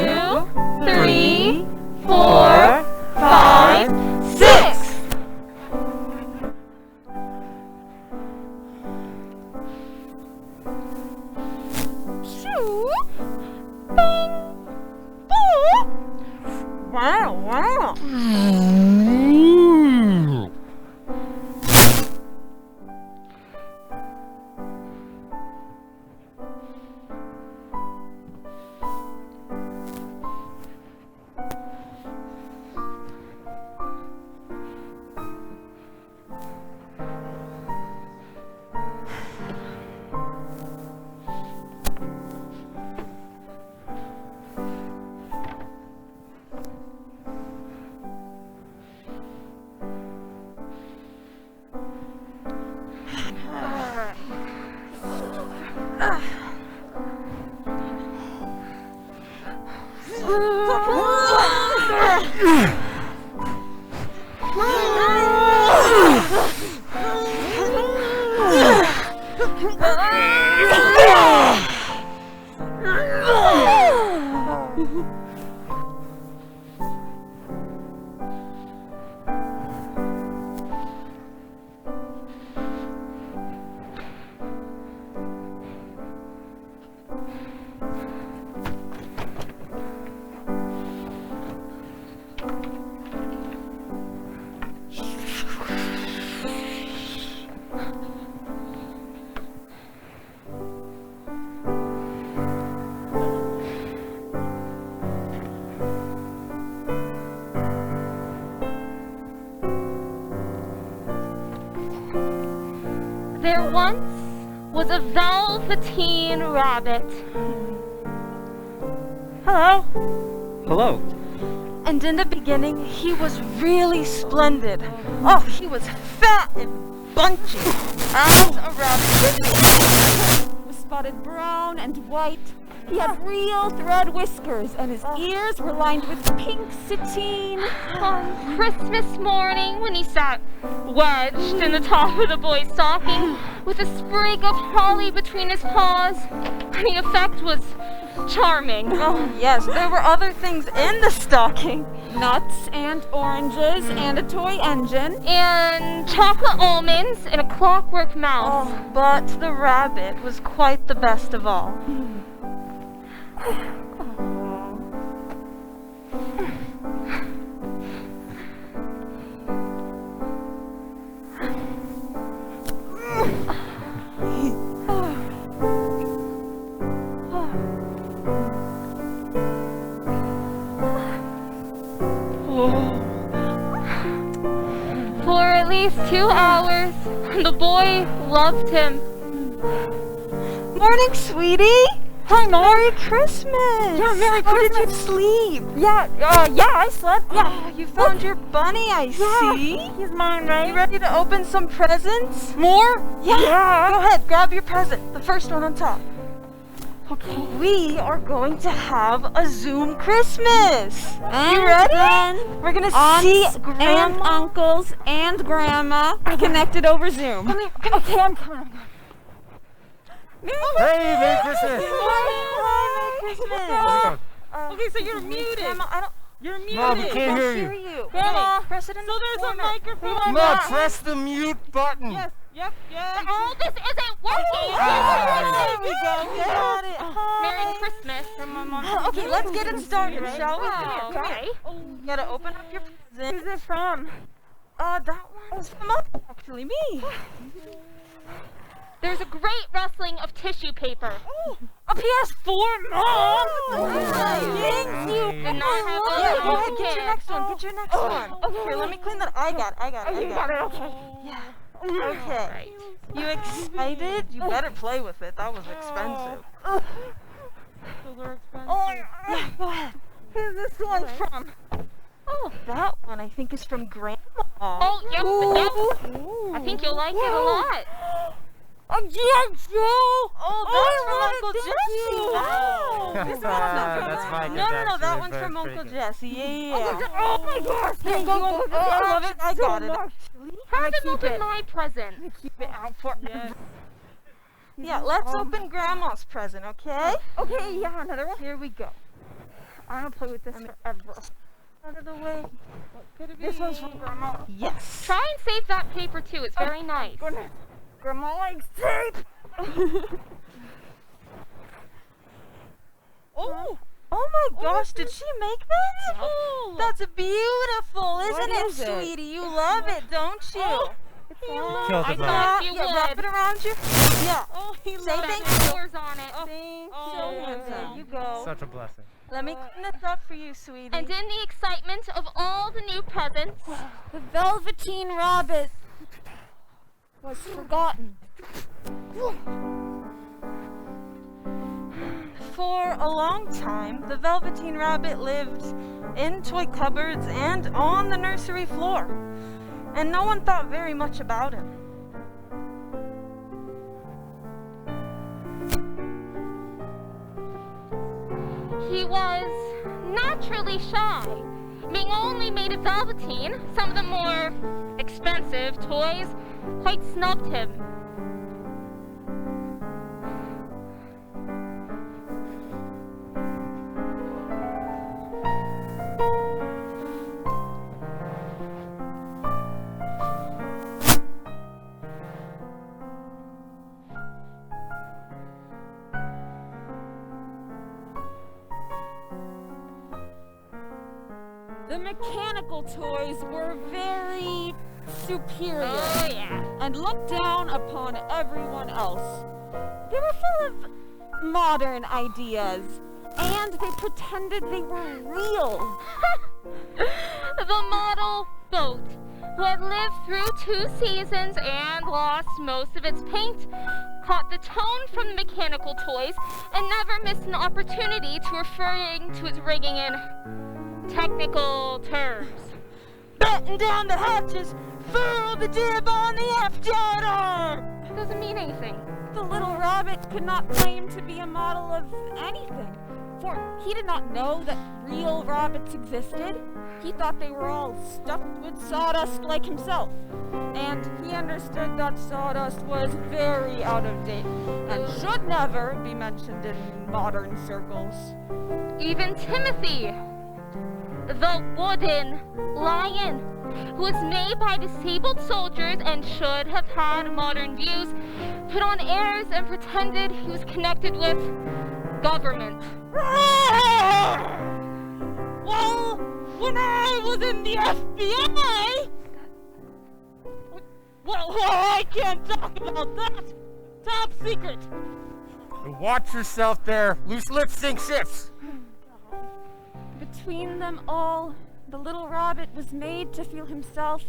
3, 4, 5, 6! Bang! Boo! Wow, wow! There once was a Velveteen Rabbit. Hello. Hello. And in the beginning, he was really splendid. Oh, he was fat and bunchy as a rabbit. Was spotted brown and white. He had real thread whiskers, and his ears were lined with pink sateen. On Christmas morning, when he sat wedged in the top of the boy's stocking with a sprig of holly between his paws, the effect was charming. Oh, yes, there were other things in the stocking. Nuts and oranges and a toy engine. And chocolate almonds and a clockwork mouse. Oh, but the rabbit was quite the best of all. For at least 2 hours, the boy loved him. Morning, sweetie. Hi, Merry Christmas. Yeah, Merry How did Christmas. you sleep? Yeah, I slept. Yeah. Oh, you found your bunny, I see. He's mine, right? You ready to open some presents? More? Yeah. Go ahead, grab your present. The first one on top. Okay. We are going to have a Zoom Christmas. And you ready? then We're gonna aunts see and Grandma. uncles and grandma connected over Zoom. Come here. Okay, I'm coming. Hey, Merry Christmas! Merry Christmas. Okay, so you're muted. Grandma, You're muted. Mom, we can't hear hear you. you. Grandma, Press it in so the there's corner. a microphone. Mom, press the mute button. Yes, yep. Oh, this isn't working! There we go. Got it. Merry Hi. Christmas. Okay, let's get it started, shall we? Oh, Come here. okay. You gotta open up your present. Who's it from? That one's from us, actually, me. There's a great rustling of tissue paper. A PS4, Mom! Thank you. Did not have those Yeah, at go ahead, home. get your next one. Get your next one. Okay, here, let me clean that. I got it. You got it, okay. Yeah. Okay. Right. You excited? You better play with it. That was expensive. Those are expensive. Yeah, go ahead. Who's this one from? Oh, that one I think is from Grandma. Oh, yep. I think you'll like it a lot. Oh, yeah, Joe. Oh, that's from Uncle Jesse. Wow. This That's fine. No, that one's from Uncle Jesse. Yeah. Oh my gosh. Hey, I love it. I got it. Have him open my present. Keep it out for. Yes. Yeah, let's open Grandma's present, okay? Okay, yeah, another one. Here we go. I'm gonna play with this forever. Out of the way. Could it be? This one's from Grandma. Yes. Try and save that paper too. It's very nice. Goodness. Grandma likes tape. Oh! Oh my gosh, did she make that? Oh! That's beautiful, isn't What it, is it? sweetie? You love it, don't you? Oh, Kill the I bug. thought you yeah, wrap would. it around you. Yeah. Oh, he Say loves thank it. you. Yours on it. Thank Oh, you. handsome. There you go. Such a blessing. Let me clean this up for you, sweetie. And in the excitement of all the new presents, The Velveteen Rabbit was forgotten. For a long time, the Velveteen Rabbit lived in toy cupboards and on the nursery floor, and no one thought very much about him. he was naturally shy. Being only made of velveteen, some of the more expensive toys quite snubbed him. The mechanical toys were very superior Oh yeah. and looked down upon everyone else. They were full of modern ideas, and they pretended they were real. The model boat, who had lived through 2 seasons and lost most of its paint, caught the tone from the mechanical toys and never missed an opportunity to referring to its rigging in technical terms. Batten down the hatches, furl the jib on the aft yard arm. Doesn't mean anything. The little rabbit could not claim to be a model of anything, for he did not know that real rabbits existed. He thought they were all stuffed with sawdust like himself, and he understood that sawdust was very out of date and should never be mentioned in modern circles. Even Timothy, the wooden lion, who was made by disabled soldiers and should have had modern views, put on airs and pretended he was connected with government. Well, when I was in the FBI... Well, I can't talk about that. Top secret. Watch yourself there. Loose lips sink ships. Between them all, the little rabbit was made to feel himself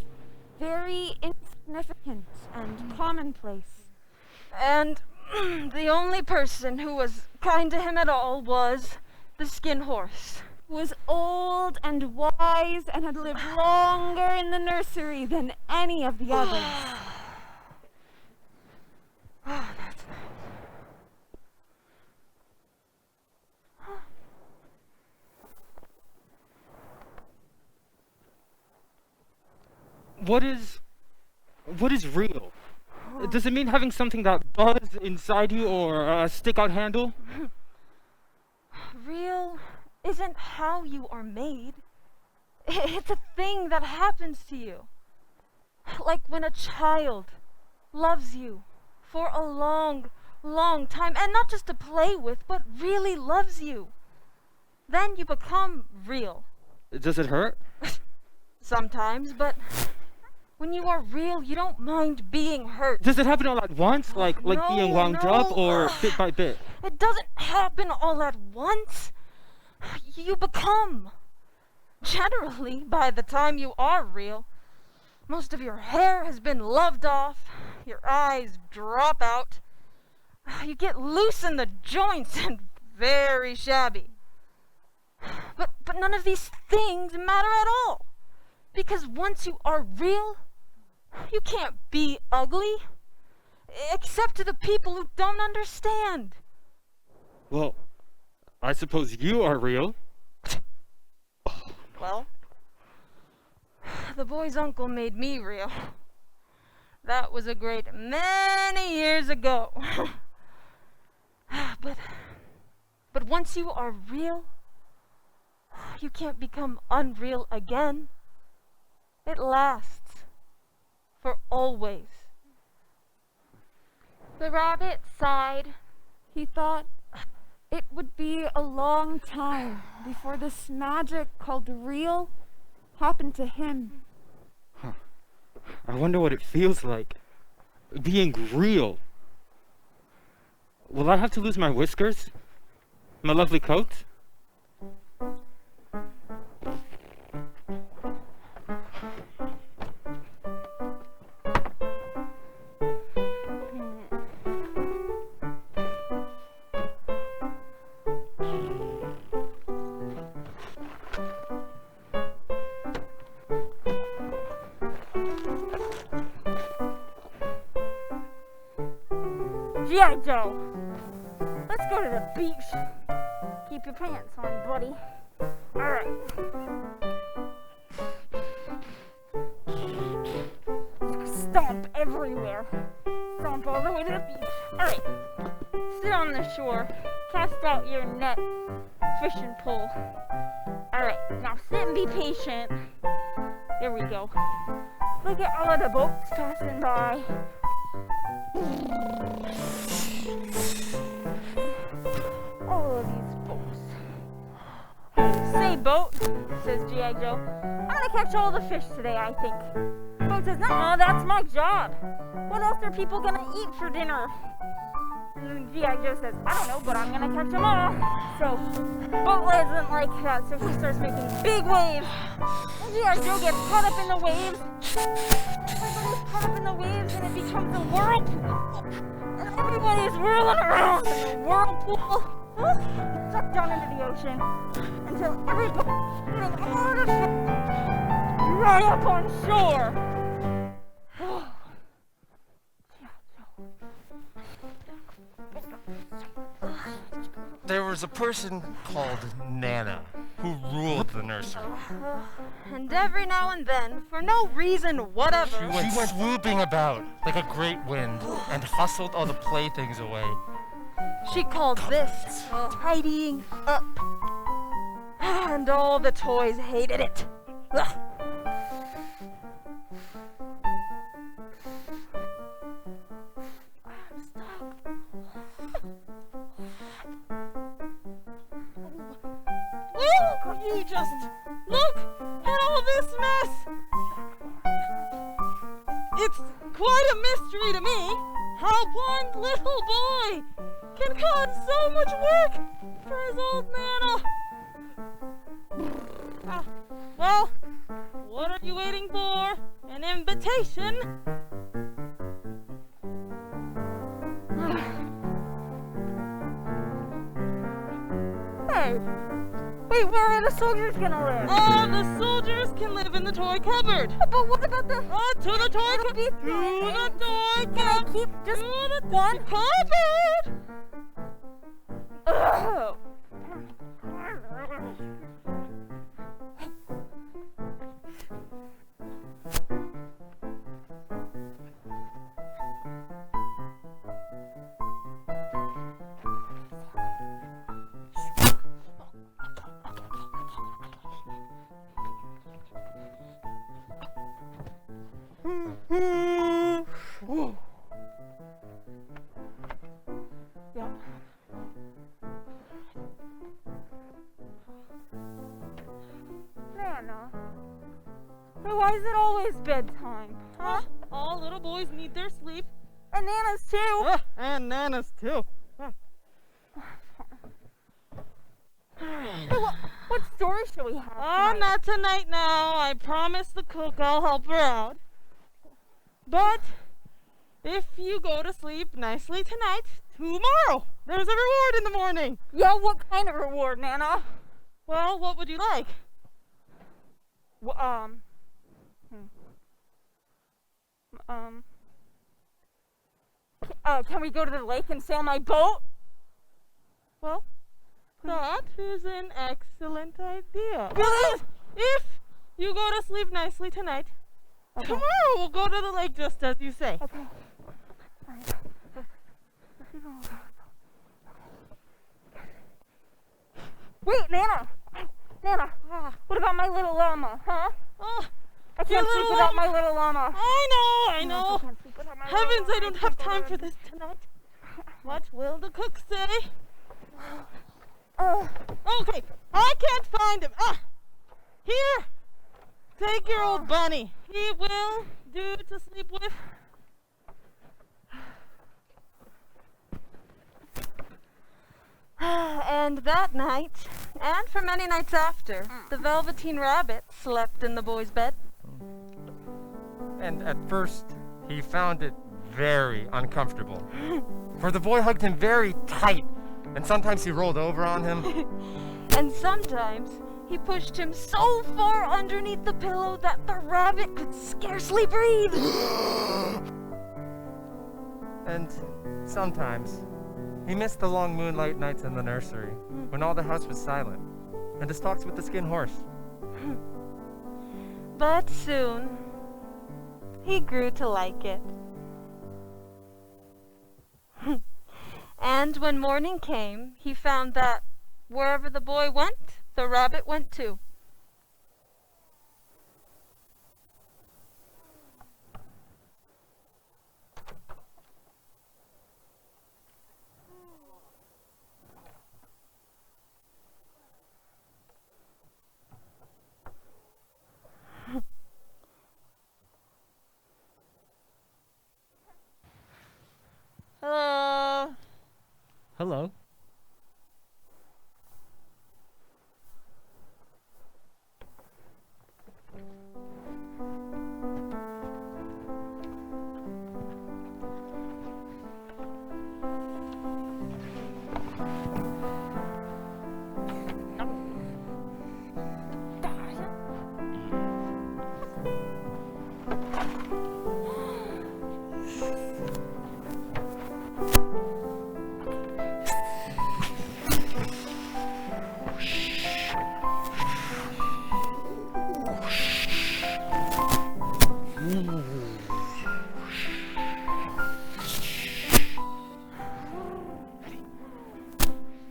very insignificant and commonplace. And the only person who was kind to him at all was the skin horse. Was old and wise and had lived longer in the nursery than any of the others. Oh, that's nice. What is real? Does it mean having something that buzz inside you or a stick-out handle? Real isn't how you are made. It's a thing that happens to you. Like when a child loves you for a long, long time, and not just to play with, but really loves you. Then you become real. Does it hurt? Sometimes, but when you are real, you don't mind being hurt. Does it happen all at once, like being wound up, or bit by bit? It doesn't happen all at once. You become. Generally, by the time you are real, most of your hair has been loved off, your eyes drop out, you get loose in the joints and very shabby. But none of these things matter at all. Because once you are real, you can't be ugly. Except to the people who don't understand. Well, I suppose you are real. Well, the boy's uncle made me real. That was a great many years ago. But once you are real, You can't become unreal again. It lasts. For always. The rabbit sighed. He thought it would be a long time before this magic called real happened to him. I wonder what it feels like. Being real. Will I have to lose my whiskers? My lovely coat? G.I. Joe, let's go to the beach. Keep your pants on, buddy. Alright. Stomp everywhere. Stomp all the way to the beach. Alright. Sit on the shore. Cast out your net. Fish and pull. Alright, now sit and be patient. There we go. Look at all of the boats passing by. All of these boats. Say, boat, says G.I. Joe. I'm gonna catch all the fish today, I think. Boat says, no, that's my job. What else are people gonna eat for dinner? And then G.I. Joe says, I don't know, but I'm gonna catch them all. So, boat isn't like that, so he starts making big waves. And G.I. Joe gets caught up in the waves. Everybody's caught up in the waves, and it becomes a whirlpool. And everybody's whirling around in the whirlpool. Sucked down into the ocean until everybody's getting all the shit right up on shore. There was a person called Nana who ruled the nursery. And every now and then, for no reason whatever, She went swooping about like a great wind and hustled all the playthings away. she called this tidying up. And all the toys hated it. Ugh. I'm stuck. Look! You just look at all this mess! It's quite a mystery to me how one little boy can cause so much work for his old Nana. Well, what are you waiting for? An invitation? Hey, wait, where are the soldiers gonna live? Oh, the soldiers can live in the toy cupboard. But what about the... To the toy It'll cupboard. be To the toy Can I cupboard. keep just To the one? cupboard. Ugh. Nana, hey, why is it always bedtime? Huh? All little boys need their sleep. And Nana's too. And Nana's too. Hey, what story should we have? Oh, tonight? not tonight now. I promised the cook I'll help her out. But if you go to sleep nicely tonight, tomorrow there's a reward in the morning. Yeah, what kind of reward, Nana? Well, what would you like? Can we go to the lake and sail my boat? Well, that is an excellent idea. Really? If you go to sleep nicely tonight, tomorrow we'll go to the lake just as you say. Okay. Wait, Nana! Nana! without my little llama, huh? Oh, I can't little sleep without llama. my little llama. I I know. can't sleep without my little Heavens, llama. I don't have can't time go for to this tonight. What will the cook say? bed. Okay, I can't find him. Ah, here. Take your old bunny. He will do to sleep with. And that night, and for many nights after, the Velveteen Rabbit slept in the boy's bed. And at first, he found it very uncomfortable. For the boy hugged him very tight, and sometimes he rolled over on him. And sometimes he pushed him so far underneath the pillow that the rabbit could scarcely breathe. And sometimes, he missed the long moonlight nights in the nursery, when all the house was silent, and his talks with the skin horse. But soon, he grew to like it. And when morning came, he found that wherever the boy went, the rabbit went too. Hello. Hello.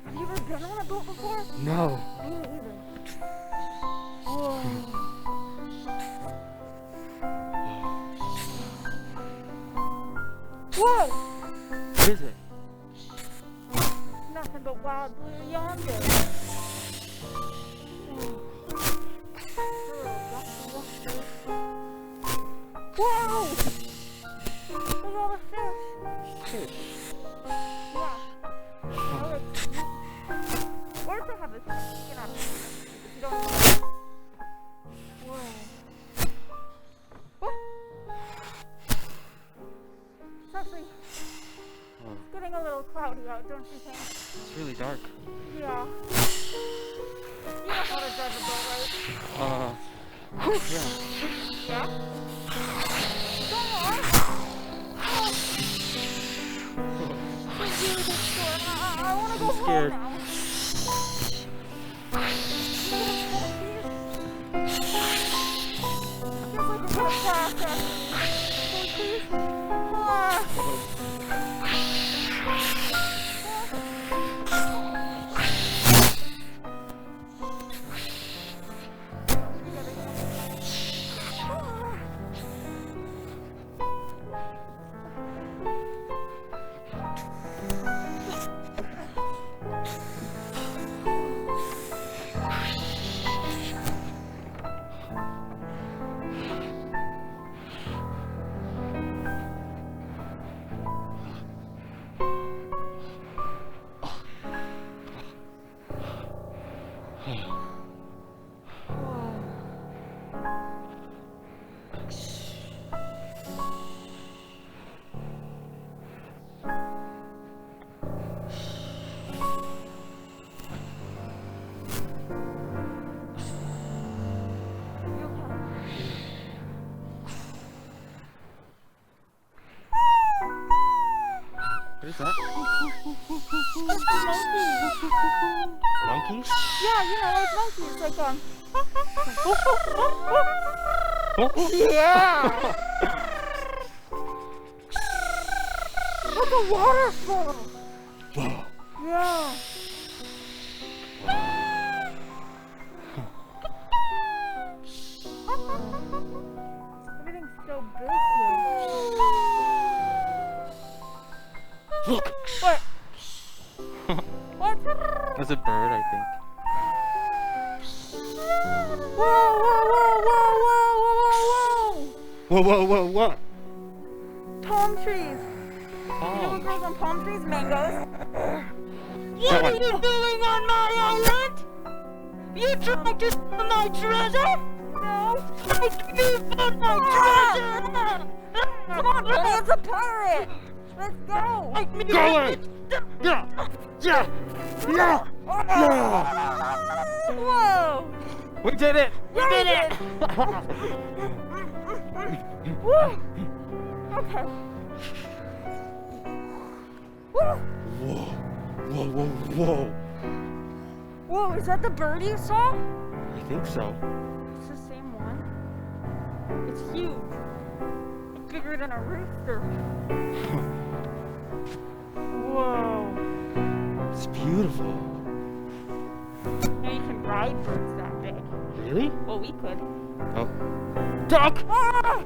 Have you ever been on a boat before? No. Me either. Whoa. Whoa! What is it? Nothing but wild blue yonder. Whoa! Look at all the fish. Fish. Yeah. Oh, it's cute. Or if they have a skin on it. If you don't know. Whoa. Oh. It's actually it's getting a little cloudy out, don't you think? It's really dark. Yeah. You know how to drive a boat, right? Yeah. Yeah? Go on. Oh. It's really good story. I want to go home scared. now. Feels like we're gonna crash actually. Please? What is that? Monkeys? Yeah, you know, like monkeys, like Oh. yeah. Like a waterfall. Whoa. Yeah. Whoa, whoa, whoa, what? Palm trees. You know what Oh. grows on palm trees? Mangoes. What are you doing on my island? You trying to steal my treasure? No. Take me for my treasure! Come on, Purni, it's a pirate. Let's go. Take me Go away! Yeah! Yeah! Yeah! Yeah! Whoa. We did it! We did it. Woo. Okay. Woo. Whoa! Whoa, whoa, whoa! Whoa, is that the bird you saw? I think so. It's the same one. It's huge. It's bigger than a rooster. Whoa. It's beautiful. Now you can ride birds that big. Really? Well, we could. Oh. Duck! Ah!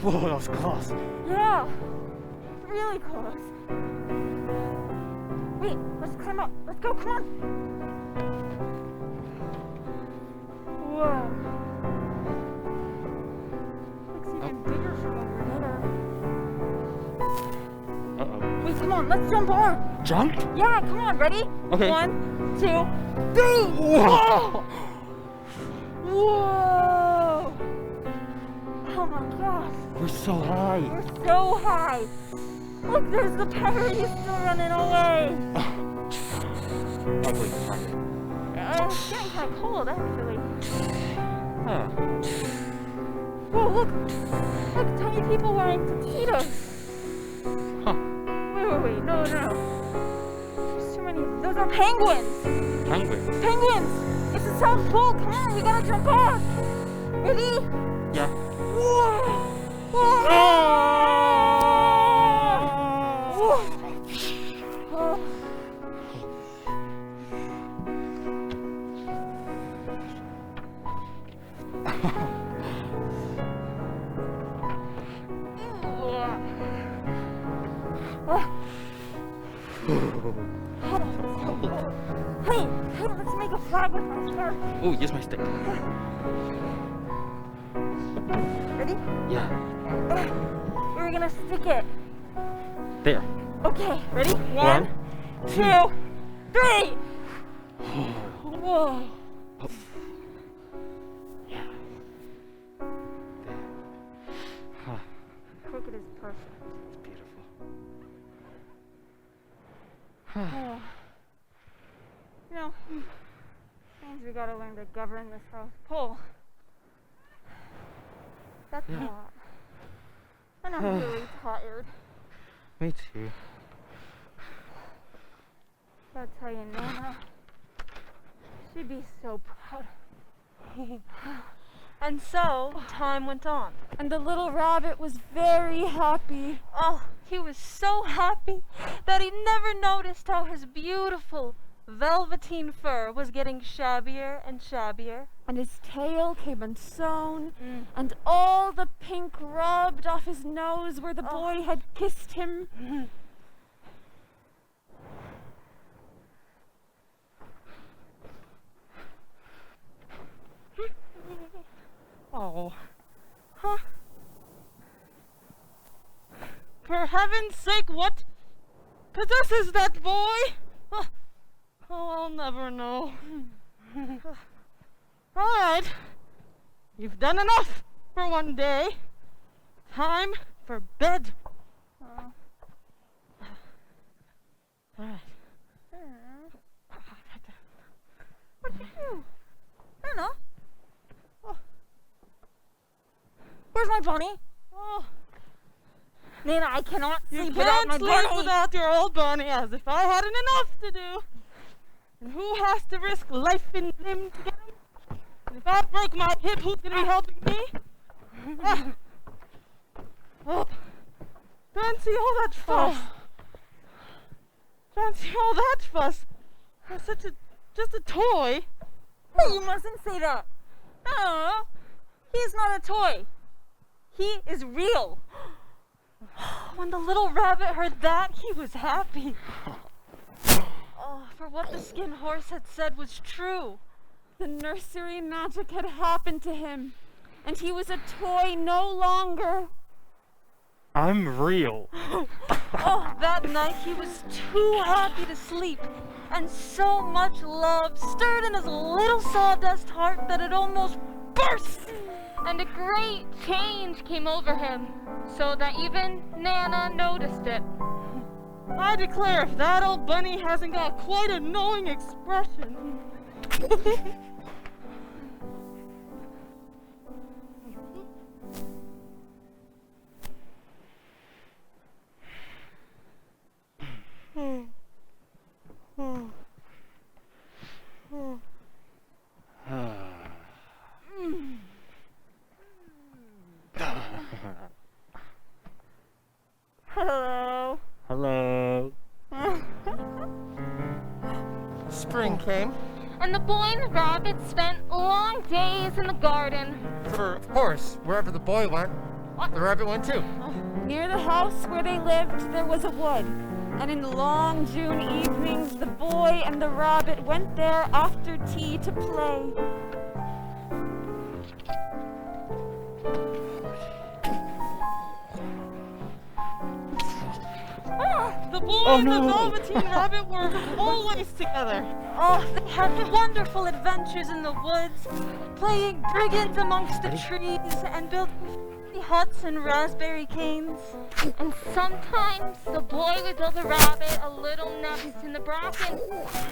Whoa, that was close. Yeah. Really close. Wait, let's climb up. Let's go, come on. Whoa. Looks even bigger from over there. Uh-oh. Wait, come on, let's jump on. Jump? Yeah, come on, ready? Okay. 1, 2, 3. Whoa! Whoa! Oh my gosh, We're so high. we're so high. Look, there's the pirate. He's still running away. Ugly pirate. It's getting kind of cold, actually. Huh. Whoa, look! Look, tiny people wearing tuxedos. Huh. Wait, no. There's too many. Those are penguins. Penguin. Penguins! It's the South Pole. Come on, we gotta jump off. Ready? Yeah. Whoa! Whoa! Whoa! Oh. Hey, let's make a flag with my scarf. Oh, use my stick. Ready? Yeah. We're gonna stick it. There. Okay, ready? 1, 2, 3. Whoa. Yeah. There. Huh. Crooked is perfect. It's beautiful. Oh. You know, means we gotta learn to govern the South Pole. That's a lot. And I'm really tired. Me too. I'll tell you, Nana, she'd be so proud. And so, time went on. And the little rabbit was very happy. Oh, he was so happy that he never noticed how his beautiful velveteen fur was getting shabbier and shabbier. And his tail came unsewn, Mm. and all the pink rubbed off his nose where the boy had kissed him. Oh. Huh? For heaven's sake, what possesses that boy? Oh, I'll never know. All right. You've done enough for one day. Time for bed. All right. What did you do? I don't know. Where's my bunny? Oh, Nana, I cannot you sleep without can't my sleep bunny. without your old bunny, as if I hadn't enough to do. And who has to risk life and limb to get him? And if I break my hip, who's going to be helping me? Ah. Oh, fancy all that fuss. Fancy all that fuss. For just a toy. Hey, you mustn't say that. No, he's not a toy. He is real. When the little rabbit heard that, he was happy. Oh, for what the skin horse had said was true. The nursery magic had happened to him, and he was a toy no longer. I'm real. Oh, that night he was too happy to sleep, and so much love stirred in his little sawdust heart that it almost burst. And a great change came over him, so that even Nana noticed it. I declare, if that old bunny hasn't got quite a knowing expression. Hello. Hello. Spring came. And the boy and the rabbit spent long days in the garden. For, of course, wherever the boy went, the rabbit went too. Near the house where they lived, there was a wood. And in the long June evenings, the boy and the rabbit went there after tea to play. The boy Oh, and the no. Velveteen Rabbit were always together. Oh, they had wonderful adventures in the woods, playing brigands amongst the trees and building huts and raspberry canes. And sometimes the boy would build the rabbit a little nest in the bracken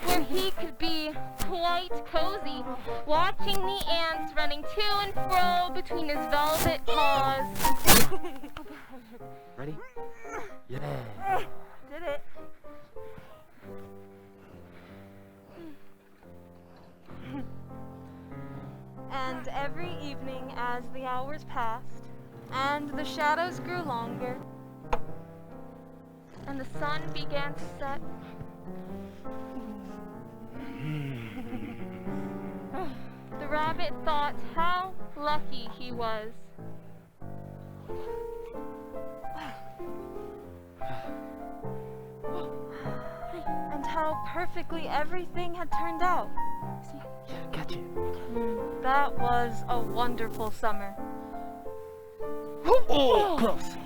where he could be quite cozy, watching the ants running to and fro between his velvet paws. Ready? Yeah. Did it? And every evening as the hours passed, and the shadows grew longer, And the sun began to set. The rabbit thought how lucky he was. and how perfectly everything had turned out. Yeah, gotcha. That was a wonderful summer. Oh, close.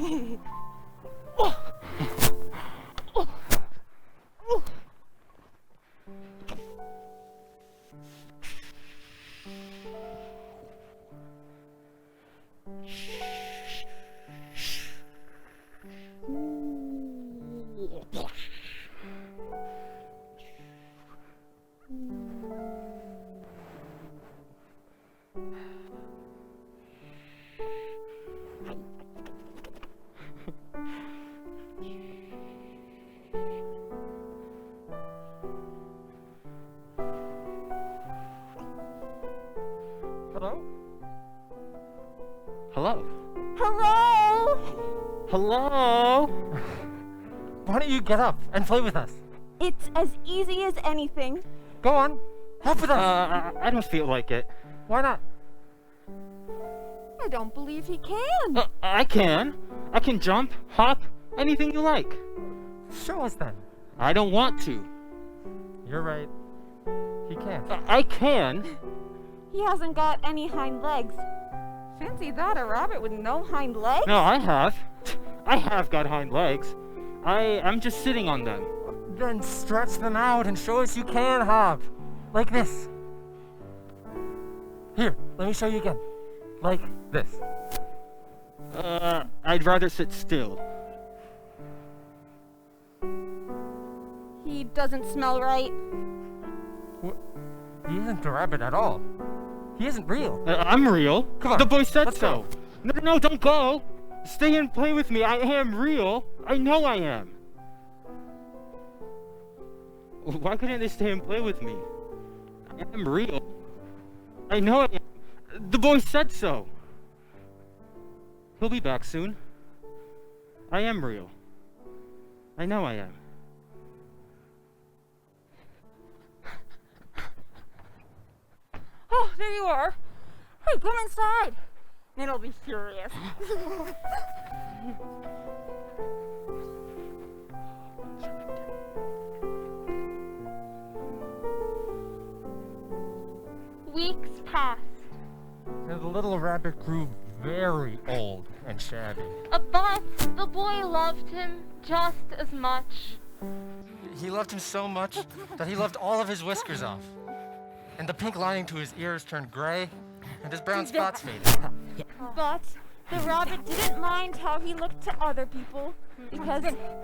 Hello? Hello. Hello! Hello. Why don't you get up and play with us? It's as easy as anything. Go on. Help with us. I don't feel like it. Why not? I don't believe he can. I can. I can jump, hop, anything you like. Show us then. I don't want to. You're right. He can't. I can. He hasn't got any hind legs. Fancy that, a rabbit with no hind legs? No, I have. I have got hind legs. I'm just sitting on them. Then stretch them out and show us you can hop. Like this. Here, let me show you again. Like this. I'd rather sit still. He doesn't smell right. He isn't a rabbit at all. He isn't real. I'm real. Come on, The boy said let's so. go. No, don't go. Stay and play with me. I am real. I know I am. Why couldn't they stay and play with me? I am real. I know I am. The boy said so. He'll be back soon. I am real. I know I am. Oh, there you are. Hey, come inside. It'll be furious. passed. And the little rabbit grew very old and shabby. But the boy loved him just as much. He loved him so much that he loved all of his whiskers off. And the pink lining to his ears turned gray, and his brown spots faded. But the rabbit didn't mind how he looked to other people because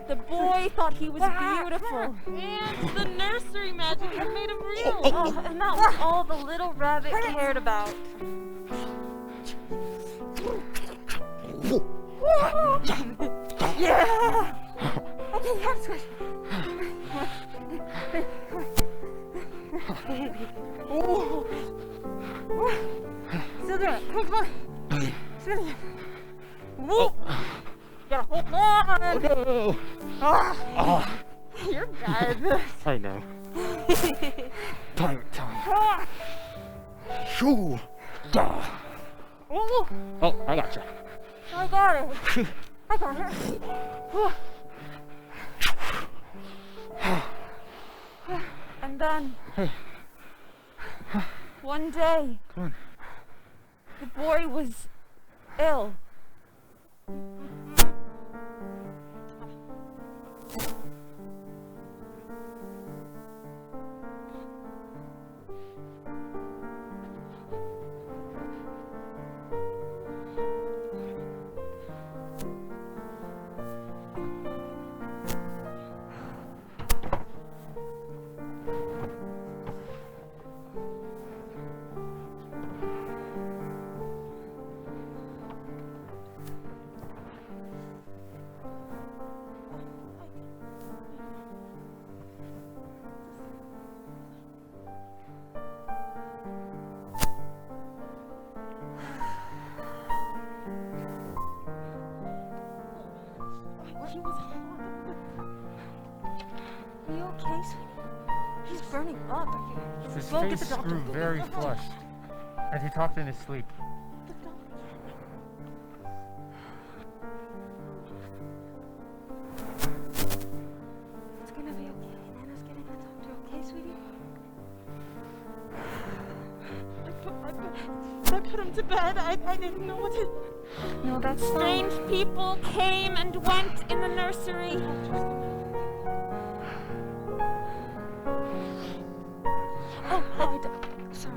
the boy thought he was beautiful. And the nursery magic had made him real. Oh, and that was all the little rabbit cared about. Yeah! Okay, that's good. Still doing it. Come on. Still doing it. Whoa! Gotta hold on. No. Ah, you're bad. I know. Pirate time. Shoo. Ah. Oh, Oh, I gotcha. I got it. I got it. And then one day, Come on. the boy was ill. He was hot. Are you okay, sweetie? He's burning up. His Go get face the doctor. grew Go get very the doctor. flushed, and he talked in his sleep. It's gonna be okay. Nana's getting the doctor, okay, sweetie? I put him to bed. I didn't know what to... No, that's Strange people came and went in the nursery. Oh, sorry.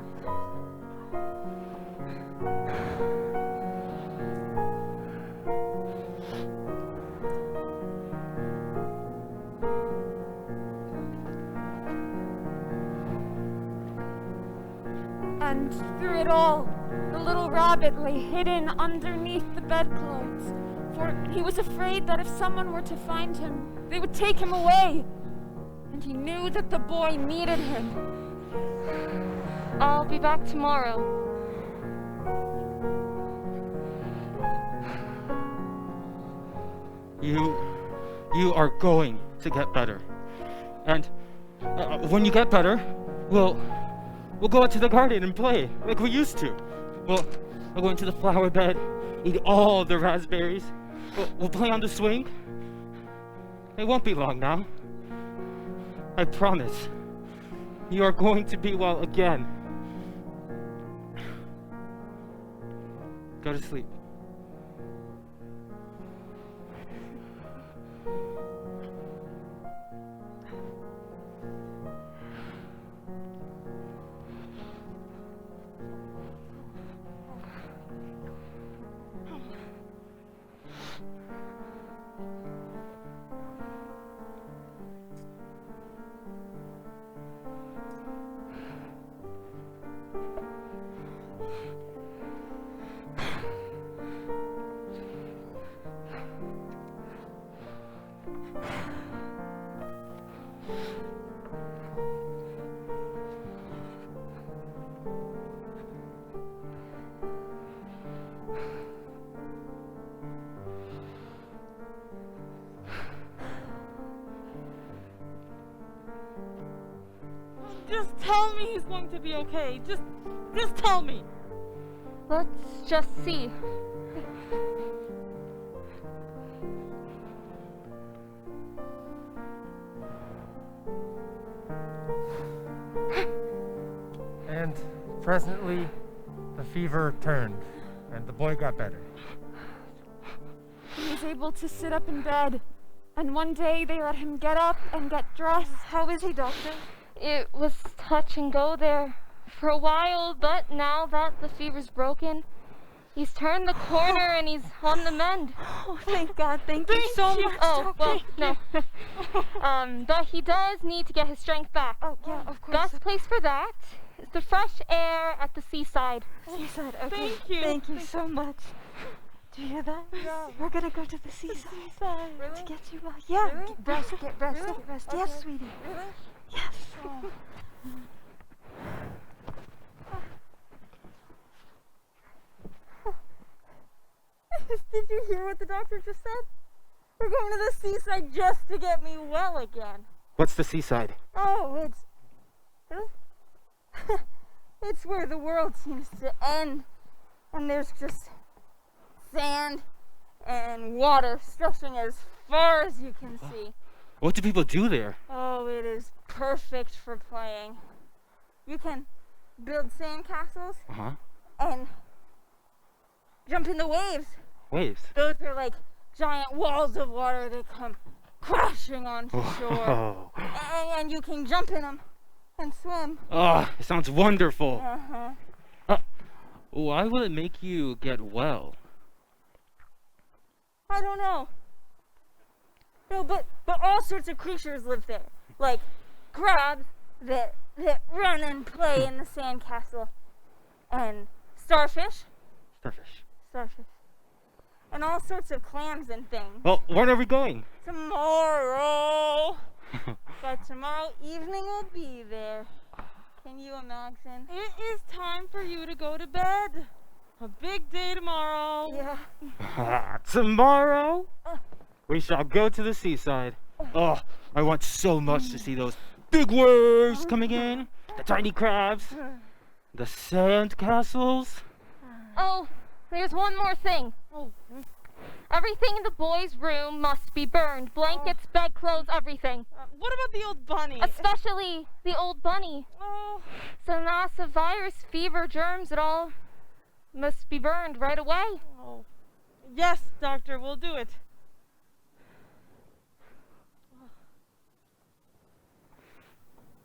And through it all, the little rabbit lay hidden underneath the bedclothes, for he was afraid that if someone were to find him, they would take him away. And he knew that the boy needed him. I'll be back tomorrow. You are going to get better. And when you get better, we'll go out to the garden and play like we used to. We'll go into the flower bed, eat all the raspberries. We'll play on the swing. It won't be long now. I promise. You are going to be well again. Go to sleep. Just tell me he's going to be okay. Just tell me. Let's just see. And presently, the fever turned, and the boy got better. He was able to sit up in bed, and one day they let him get up and get dressed. How is he, Doctor? It was touch and go there for a while, but now that the fever's broken, he's turned the corner and he's on the mend. Oh, thank God. Thank you so much, Oh, Doctor. well, no. But he does need to get his strength back. Oh, yeah, of course. Best place for that is the fresh air at the seaside. Seaside, okay. Thank you. Thank you so much. Do you hear that? Yeah. We're gonna go to the seaside. Really? To get you well. Yeah, Really? get rest, get rest, Really? get rest. Okay. Yes, sweetie. Really? Yes. Did you hear what the doctor just said? We're going to the seaside just to get me well again. What's the seaside? Oh, it's... it's where the world seems to end. And there's just sand and water stretching as far as you can see. What do people do there? Oh, it is perfect for playing. You can build sand castles Uh-huh. and jump in the waves. Waves. Those are like giant walls of water that come crashing onto shore. Oh. And you can jump in them and swim. Oh, it sounds wonderful. Uh-huh. Why will it make you get well? I don't know. No, but all sorts of creatures live there. Like crabs that run and play in the sandcastle. And starfish. Starfish. And all sorts of clams and things. Well, when are we going? Tomorrow. But tomorrow evening we'll be there. Can you imagine? It is time for you to go to bed. A big day tomorrow. Yeah. Tomorrow, we shall go to the seaside. Oh, I want so much to see those big waves coming in, the tiny crabs, the sand castles. Oh, there's one more thing. Everything in the boys' room must be burned. Blankets, bedclothes, everything. What about the old bunny? Especially the old bunny. Oh, So massive virus, fever, germs, it all must be burned right away. oh. Yes, doctor, we'll do it.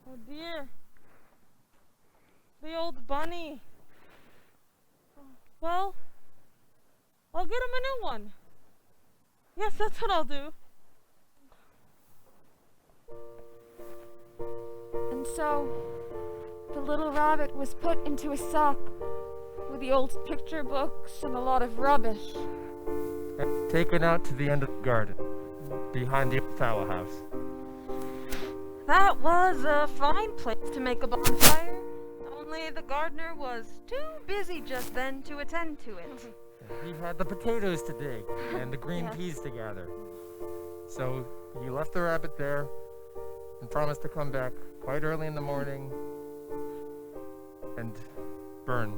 Oh dear. The old bunny. Well, I'll get him a new one. Yes, that's what I'll do. And so the little rabbit was put into a sack with the old picture books and a lot of rubbish. And taken out to the end of the garden, behind the fowl house. That was a fine place to make a bonfire. Only the gardener was too busy just then to attend to it. He had the potatoes to dig and the green peas to gather. So he left the rabbit there and promised to come back quite early in the morning and burn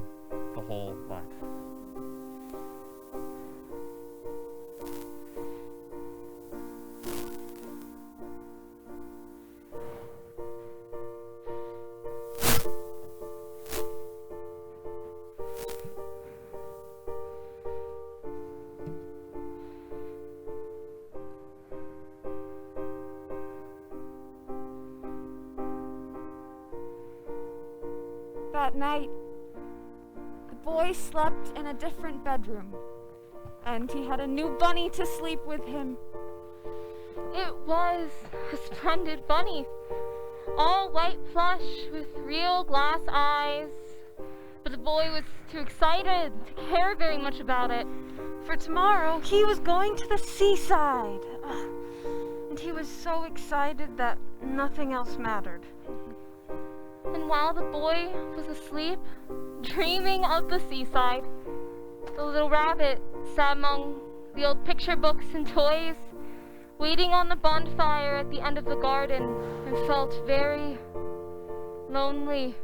the whole lot. That night, the boy slept in a different bedroom, and he had a new bunny to sleep with him. It was a splendid bunny. All white plush with real glass eyes. But the boy was too excited to care very much about it. For tomorrow, he was going to the seaside. And he was so excited that nothing else mattered. And while the boy was asleep, dreaming of the seaside, the little rabbit sat among the old picture books and toys, waiting on the bonfire at the end of the garden, and felt very lonely.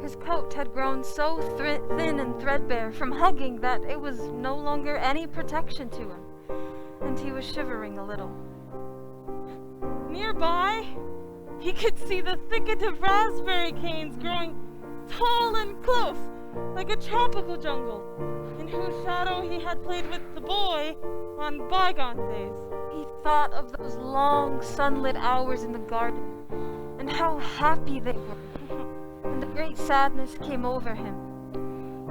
His coat had grown so thin and threadbare from hugging that it was no longer any protection to him, and he was shivering a little. Nearby, he could see the thicket of raspberry canes growing tall and close like a tropical jungle, in whose shadow he had played with the boy on bygone days. He thought of those long sunlit hours in the garden and how happy they were. And the great sadness came over him.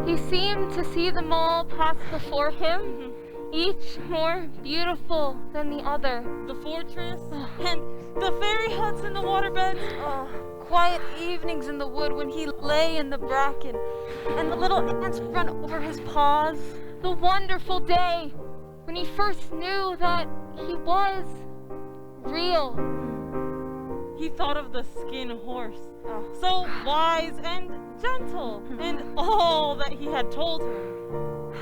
He seemed to see them all pass before him, each more beautiful than the other. The fortress, and the fairy huts in the waterbeds. Oh, quiet evenings in the wood when he lay in the bracken and the little ants run over his paws. The wonderful day when he first knew that he was real. He thought of the skin horse, so wise and gentle, and all that he had told him.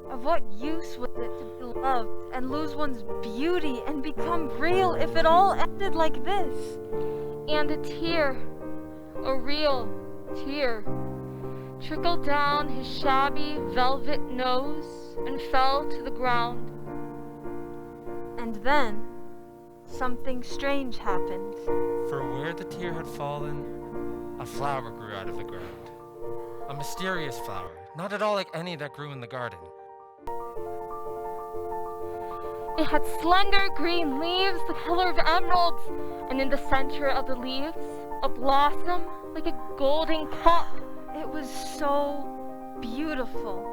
Of what use was it to be loved and lose one's beauty and become real if it all ended like this? And a tear, a real tear, trickled down his shabby velvet nose and fell to the ground. And then, something strange happened. For where the tear had fallen, a flower grew out of the ground. A mysterious flower, not at all like any that grew in the garden. It had slender green leaves the color of emeralds, and in the center of the leaves, a blossom like a golden cup. It was so beautiful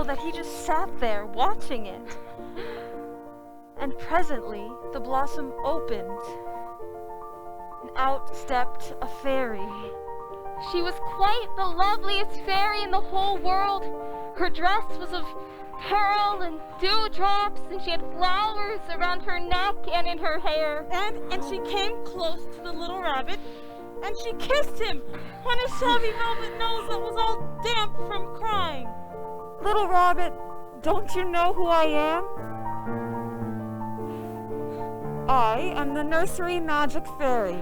that he just sat there watching it. And presently, the blossom opened, and out stepped a fairy. She was quite the loveliest fairy in the whole world. Her dress was of pearl and dewdrops, and she had flowers around her neck and in her hair. And she came close to the little rabbit, and she kissed him on his shabby velvet nose that was all damp from crying. Little rabbit, don't you know who I am? I am the nursery magic fairy.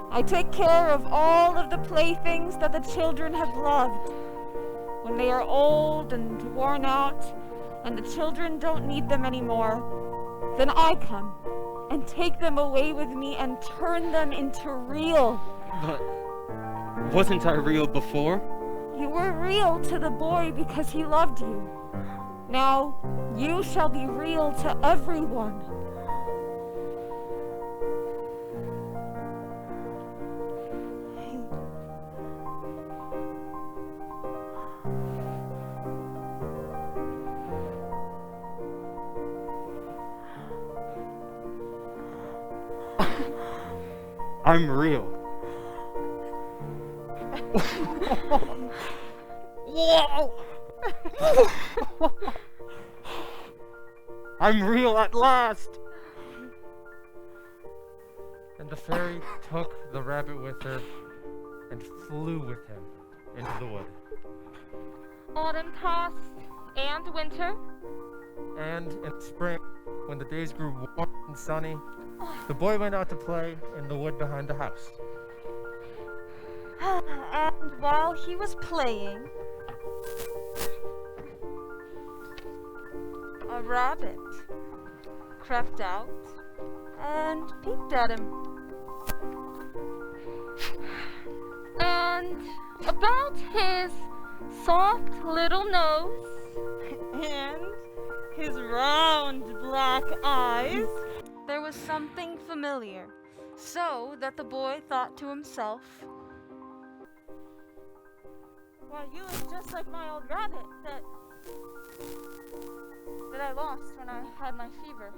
I take care of all of the playthings that the children have loved. When they are old and worn out, and the children don't need them anymore, then I come and take them away with me and turn them into real. But wasn't I real before? You were real to the boy because he loved you. Now, you shall be real to everyone. I'm real. Whoa! I'm real at last! And the fairy took the rabbit with her and flew with him into the wood. Autumn passed, and winter. And in spring, when the days grew warm and sunny, the boy went out to play in the wood behind the house. And while he was playing, a rabbit crept out and peeked at him. And about his soft little nose, And his round black eyes. There was something familiar, so that the boy thought to himself, Why, you look just like my old rabbit that I lost when I had my fever.